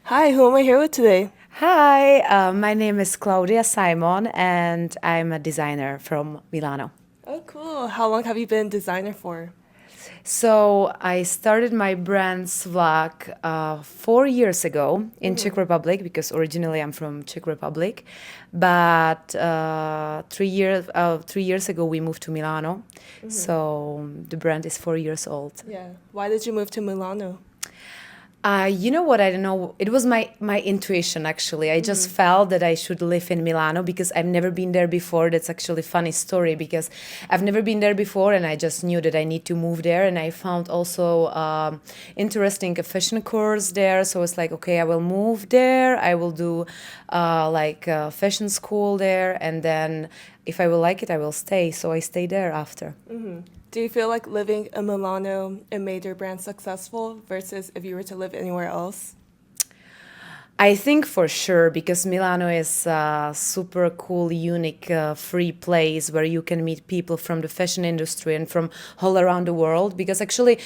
Hi, who am I here with today? Hi, my name is Claudia Simon, and I'm a designer from Milano. Oh, cool. How long have you been designer for? So I started my brand Svlak 4 years ago in Czech Republic because originally I'm from Czech Republic, but 3 years ago we moved to Milano. So the brand is 4 years old. Yeah. Why did you move to Milano? You know what? I don't know. It was my intuition actually. I just felt that I should live in Milano because I've never been there before. That's actually a funny story because I've never been there before, and I just knew that I need to move there. And I found also interesting fashion course there. So it's like, okay, I will move there. I will do like fashion school there, and then if I will like it, I will stay. So I stay there after. Do you feel like living in Milano it made your brand successful versus if you were to live anywhere else? I think for sure because Milano is a super cool, unique, free place where you can meet people from the fashion industry and from all around the world. Because actually,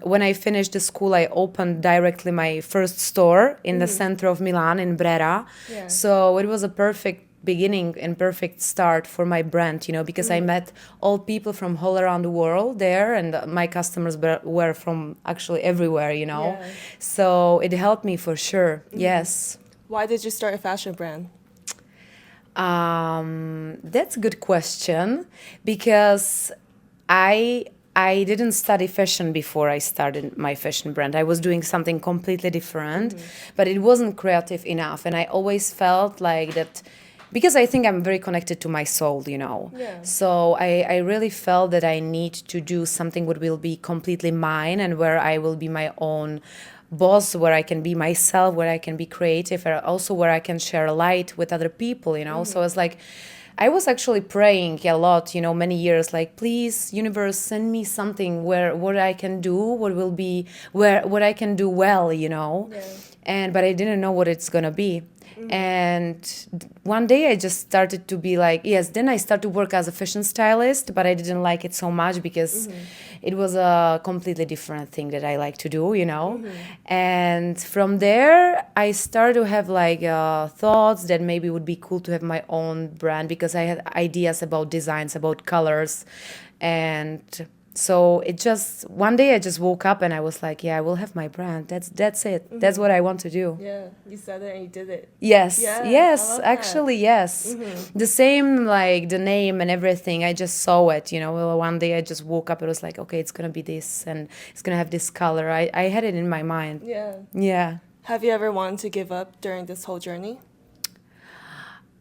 when I finished the school, I opened directly my first store in the center of Milan in Brera. Yeah. So it was a perfect beginning and perfect start for my brand, because I met all people from all around the world there, and my customers were from actually everywhere. Yeah. So it helped me for sure. Yes. Why did you start a fashion brand? That's a good question because I I didn't study fashion before I started my fashion brand. I was doing something completely different, but it wasn't creative enough. And I always felt like that because I think I'm very connected to my soul. Yeah. So I really felt that I need to do something what will be completely mine and where I will be my own boss, where I can be myself, where I can be creative, and also where I can share light with other people. So it's like I was actually praying a lot, many years, like, please, universe, send me something where what I can do, what will be where what I can do well. Yeah. But I didn't know what it's gonna be. And one day I just started to be like, yes, then I started to work as a fashion stylist, but I didn't like it so much because it was a completely different thing that I like to do. And from there, I started to have like thoughts that maybe it would be cool to have my own brand because I had ideas about designs, about colors. And so it just one day I just woke up and I was like, yeah, I will have my brand. That's it. That's what I want to do. Yeah. You said it and you did it. Yes, Yeah, I yes, love that. actually, yes. The same, like the name and everything. I just saw it. Well, one day I just woke up. It was like, okay, it's gonna be this, and it's gonna have this color. I had it in my mind. Yeah. Yeah. Have you ever wanted to give up during this whole journey?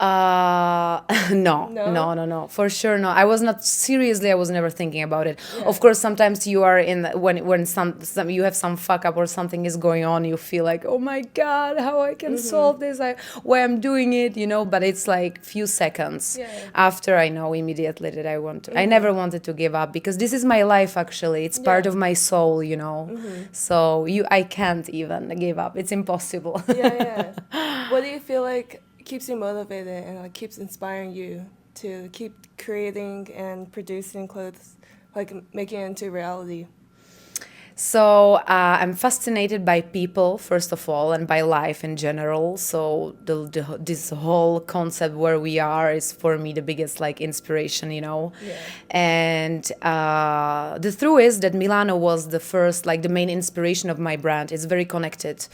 No, No? no, no, no, for sure, no. I was not seriously. I was never thinking about it. Yeah. Of course, sometimes you are when some you have some fuck up or something is going on. You feel like, oh my god, how I can solve this? Why I'm doing it. But it's like few seconds Yeah. after I know immediately that I want to. I never wanted to give up because this is my life. Actually, it's part Yeah. of my soul. So I can't even give up. It's impossible. Yeah, yeah. What do you feel like keeps you motivated and like keeps inspiring you to keep creating and producing clothes, like making it into reality? So I'm fascinated by people, first of all, and by life in general. So this whole concept where we are is for me the biggest like inspiration. Yeah. And the truth is that Milano was the first, like the main inspiration of my brand. It's very connected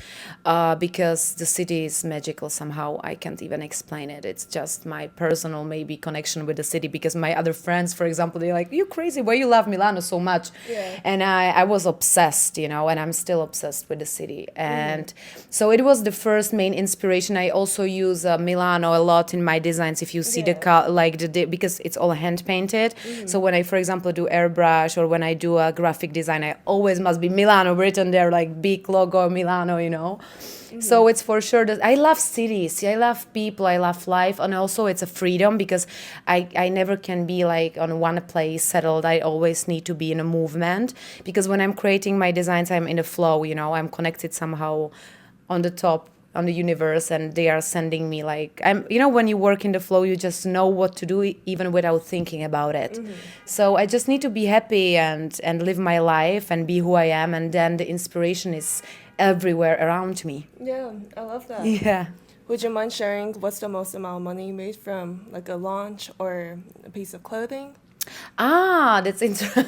because the city is magical somehow. I can't even explain it. It's just my personal maybe connection with the city because my other friends, for example, they're like, "You crazy? Why you love Milano so much?" Yeah. And I was obsessed, and I'm still obsessed with the city. And so it was the first main inspiration. I also use Milano a lot in my designs. If you see the Yeah. like because it's all hand painted. So when I, for example, do airbrush or when I do a graphic design, I always must be Milano written there, like big logo Milano. So it's for sure that I love cities. I love people. I love life, and also it's a freedom because I never can be like on one place settled. I always need to be in a movement because when I'm creating my designs, I'm in a flow. I'm connected somehow on the top on the universe, and they are sending me like I'm. When you work in the flow, you just know what to do even without thinking about it. So I just need to be happy and live my life and be who I am, and then the inspiration is everywhere around me. Yeah, I love that. Yeah. Would you mind sharing what's the most amount of money you made from like a launch or a piece of clothing? Ah, that's interesting.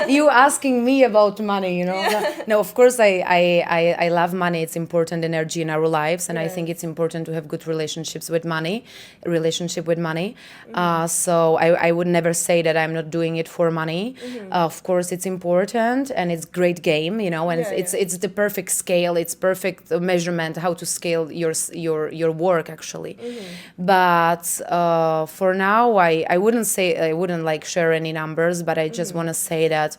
You asking me about money, you know? Yeah. No, of course, I love money. It's important energy in our lives, and I think Yes. it's important to have good relationships with money, relationship with money. So I would never say that I'm not doing it for money. Of course, it's important, and it's great game, you know, and Yeah, it's yeah. it's the perfect scale. It's perfect measurement how to scale your work actually. But for now, I wouldn't say I wouldn't like share any numbers, but I just want to say that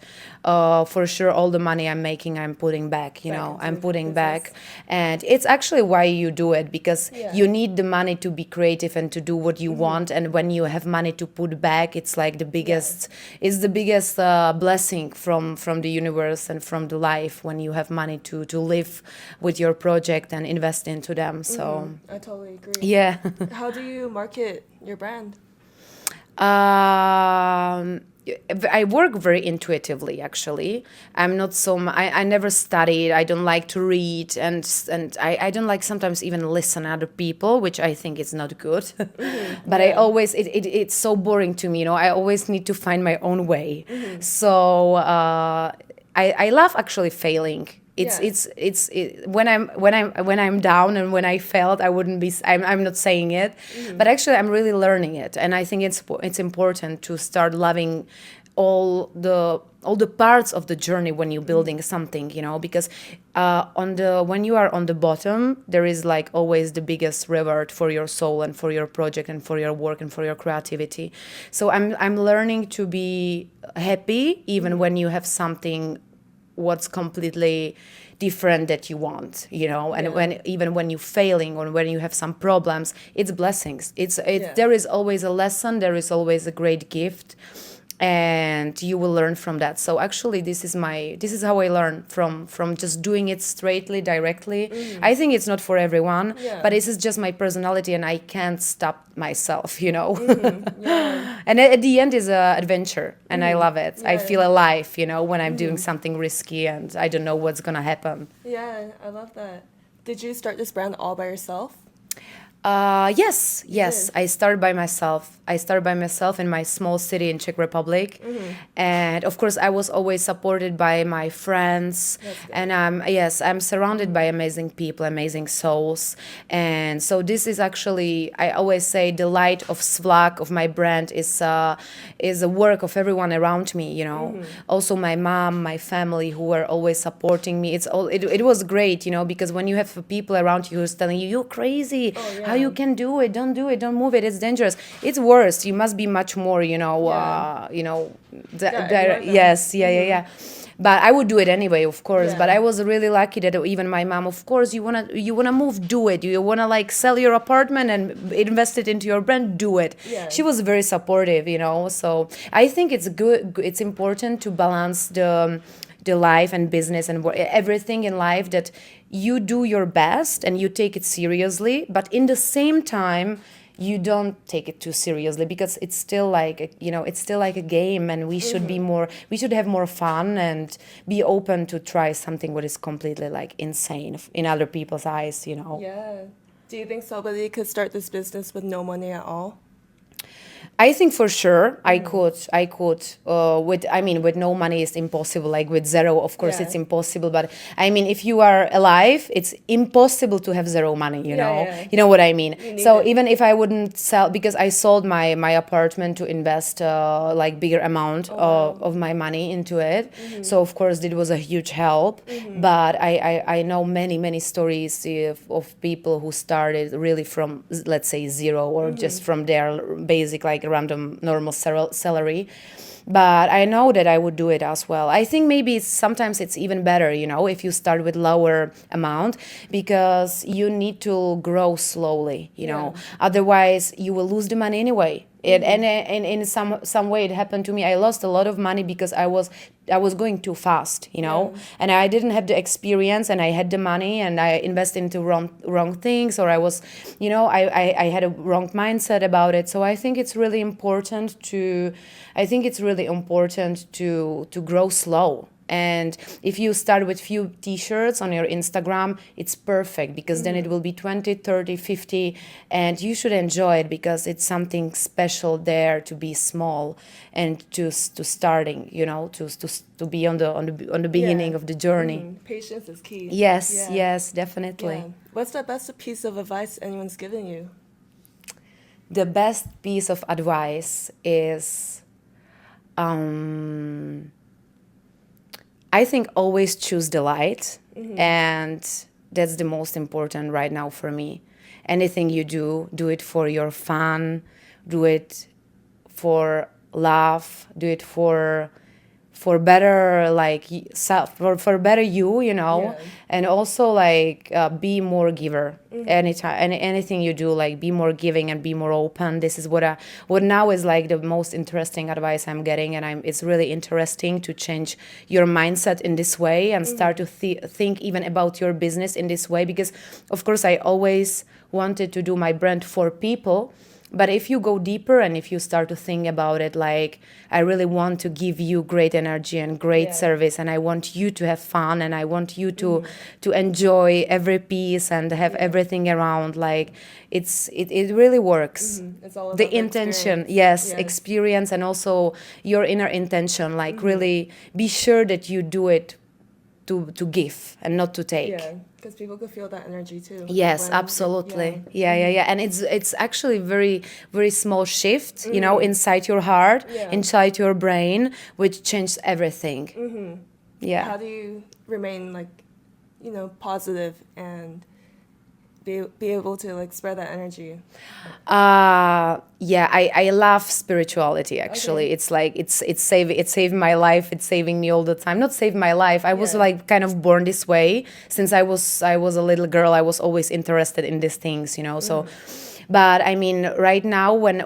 for sure all the money I'm making, I'm putting back. You Back know, into I'm the putting business. back, and it's actually why you do it because Yeah. you need the money to be creative and to do what you want. And when you have money to put back, it's like the biggest. It's the biggest blessing from the universe and from the life when you have money to live with your project and invest into them. So I totally agree. yeah. How do you market your brand? Um, I work very intuitively, actually. I'm not so. I never studied. I don't like to read, and I don't like sometimes even listen other people, which I think is not good. But I Yeah. always it's so boring to me. You know, I always need to find my own way. So I love actually failing. It's Yeah. when I'm down and when I failed, I wouldn't be. I'm not saying it, but actually I'm really learning it, and I think it's important to start loving all the parts of the journey when you're building something, you know, because when you are on the bottom, there is like always the biggest reward for your soul and for your project and for your work and for your creativity. So I'm learning to be happy even when you have something what's completely different that you want, you know, and Yeah. when even when you're failing or when you have some problems, it's blessings. Yeah. There is always a lesson, there is always a great gift, and you will learn from that. So actually this is how I learn from just doing it straightly, directly. I think it's not for everyone, Yeah. but this is just my personality and I can't stop myself, you know. Yeah. And at the end is a adventure and I love it. I Yeah. feel alive, you know, when I'm doing something risky and I don't know what's gonna happen. Yeah, I love that. Did you start this brand all by yourself? Yes. did. I started by myself. I started by myself in my small city in Czech Republic, and of course, I was always supported by my friends. That's good. And I'm surrounded by amazing people, amazing souls. And so this is actually, I always say, the light of Svlak, of my brand, is a work of everyone around me. You know, also my mom, my family, who were always supporting me. It was great, you know, because when you have people around you who's telling you, "You're crazy. Oh, How yeah. you can do it? Don't do it. Don't move it. It's dangerous." It's worse. You must be much more, Yeah. direct. Ignore them. Yes, yeah. But I would do it anyway, of course. Yeah. But I was really lucky that even my mom, of course, you wanna move, do it. You wanna like sell your apartment and invest it into your brand, do it. Yeah. She was very supportive, you know. So I think it's good. It's important to balance the life and business and everything in life, that you do your best and you take it seriously, but in the same time you don't take it too seriously, because it's still like it's still like a game, and we should be more, we should have more fun and be open to try something what is completely like insane in other people's eyes, you know. Yeah. Do you think somebody could start this business with no money at all? I think for sure I could. With no money it's impossible. Like with zero, of course, Yeah. it's impossible. But I mean, if you are alive, it's impossible to have zero money. You Yeah, know, yeah. you know what I mean. You need So it. even if I wouldn't sell, because I sold my apartment to invest like bigger amount of my money into it. So of course it was a huge help. But I know many stories of people who started really from, let's say, zero, or just from their basic like random normal salary. But I know that I would do it as well. I think maybe sometimes it's even better, you know, if you start with lower amount, because you need to grow slowly, you know. Otherwise you will lose the money anyway. And in some way it happened to me. I lost a lot of money because I was going too fast, you know, and I didn't have the experience, and I had the money and I invested into wrong things, or I was, you know, I had a wrong mindset about it. So I think it's really important to grow slow. And if you start with few t-shirts on your Instagram, it's perfect, because then it will be 20, 30, 50, and you should enjoy it, because it's something special there to be small and to starting, you know, to be on the beginning of the journey. Patience is key. Yes, Yeah. yes, definitely. Yeah. What's the best piece of advice anyone's given you? The best piece of advice is, I think, always choose the light, and that's the most important right now for me. Anything you do it for your fun, do it for love, do it for better, like self, for better you know. Yeah. And also like be more giver. Anytime, anything you do, like be more giving and be more open. This is what now is like the most interesting advice I'm getting, and it's really interesting to change your mindset in this way and start to think even about your business in this way, because of course I always wanted to do my brand for people. But if you go deeper and if you start to think about it, like, I really want to give you great energy and great service, and I want you to have fun, and I want you to enjoy every piece and have everything around, like, it really works. It's all about The intention, experience. yes, experience, and also your inner intention, like really be sure that you do it to give and not to take. Yeah, because people could feel that energy too. Yes, when- absolutely. Yeah. And it's actually very, very small shift, you know, inside your heart, Yeah. inside your brain, which changes everything. Yeah. How do you remain like, you know, positive and be able to like spread that energy? Yeah, I love spirituality actually. Okay. It's like it saved my life. It's saving me all the time. Not saved my life. I was Yeah. like kind of born this way. Since I was a little girl, I was always interested in these things, you know. So but I mean, right now, when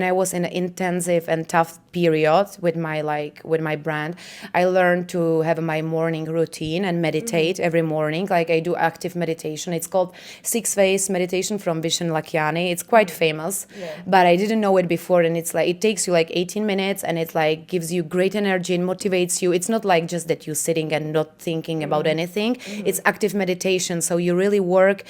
I was in an intensive and tough period with my brand, I learned to have my morning routine and meditate every morning. Like, I do active meditation. It's called 6 phase meditation from Vishen Lakiani. It's quite famous, Yeah. but I didn't know it before. And it's like, it takes you like 18 minutes, and it like gives you great energy and motivates you. It's not like just that you're sitting and not thinking about anything. It's active meditation, so you really work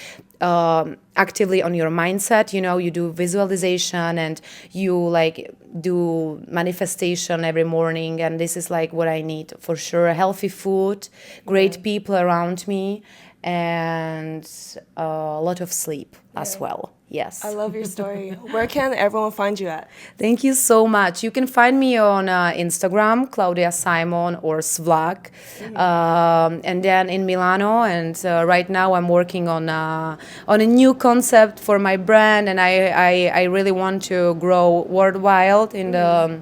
actively on your mindset. You know, you do visualization and you like do manifestation every morning, and this is like what I need for sure. Healthy food, great people around me, and a lot of sleep as well. Yes. I love your story. Where can everyone find you at? Thank you so much. You can find me on Instagram, Claudia Simon or Svlak, and then in Milano. And right now I'm working on a new concept for my brand, and I really want to grow worldwide in the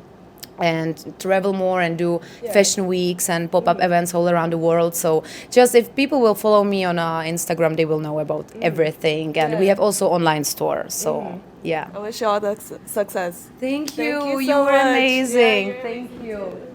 and travel more and do fashion weeks and pop-up events all around the world. So just if people will follow me on Instagram, they will know about everything. And we have also online store. So yeah. I wish you all the success. Thank you. you so You were much. Yeah, amazing. you're Thank you.